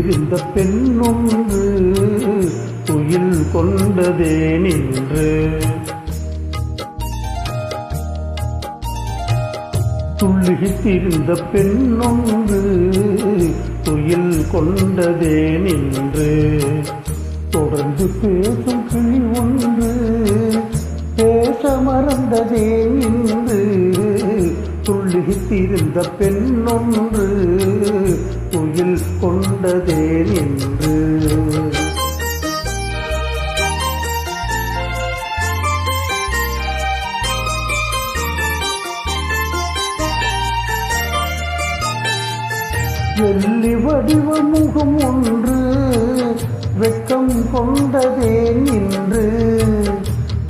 துள்ளித்திருந்த பெண்ணொன்று துயில் கொண்டதே நின்று. துள்ளித்திருந்த பெண்ணொன்று துயில் கொண்டதே நின்று. தொடர்ந்து பேசும் கிளி ஒன்று பேச மறந்ததே நின்று. துள்ளித்திருந்த பெண்ணொன்று துயில் கொண்டதே நின்று. வெள்ளி வடிவ முகம் ஒன்று வெட்கம் கொண்டதே நின்று.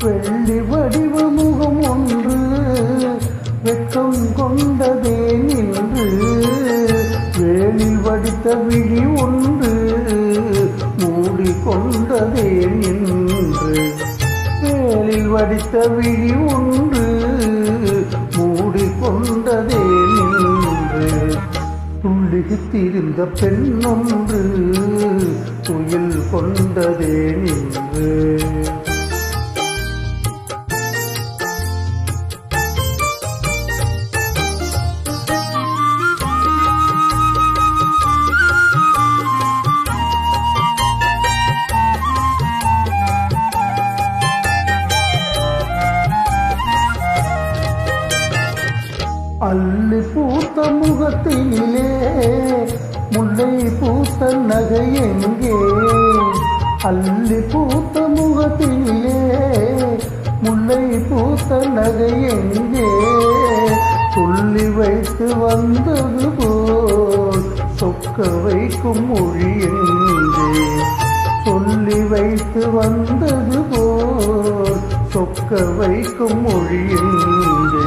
வெள்ளி வடிவ முகம் ஒன்று வெட்கம் கொண்டதே நின்று. வேலில் வடித்த விழி ஒன்று மூடிக்கொண்டதே நின்று. வேலில் வடித்த விழி ஒன்று மூடிக்கொண்டதே நின்று. துள்ளித்திருந்த பெண்ணொன்று துயில் கொண்டதே நின்று. அள்ளி பூத்த முகத்திலே முல்லை பூத்த நகை எங்கே. அள்ளி பூத்த முகத்திலே முல்லை பூத்த நகை எங்கே. சொல்லி வைத்து வந்தது போல் சொக்க வைக்கும் மொழி எங்கே. சொல்லி வைத்து வந்தது போல் சொக்க வைக்கும் மொழி எங்கே.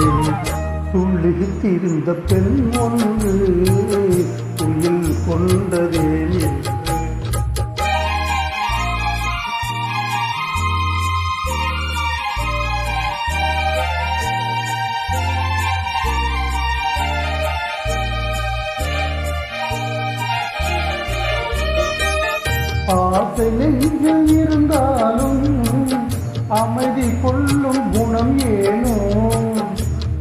துள்ளித்திருந்த பெண் ஒன்று துயில் கொண்டதே நின்று. ஆசை நெஞ்சில் இருந்தாலும் அமைதி கொள்ளும் குணம் ஏனோ.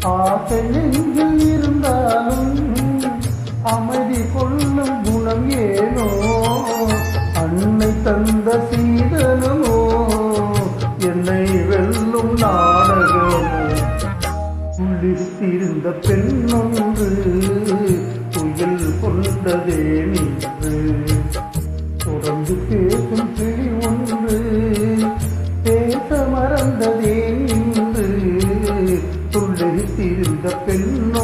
ஆசை நெஞ்சில் இருந்தாலும் அமைதி கொள்ளும் குணம் ஏனோ. அன்னை தந்த சீதனமோ என்னை வெல்லும் நாடகமோ. துள்ளித்திருந்த பெண்ணொன்று துயில் கொண்டதே நின்று. தொடர்ந்து பேசும் கிளி ஒன்று பேச மறந்ததே நின்று. துள்ளித்திருந்த பெண்ணொன்று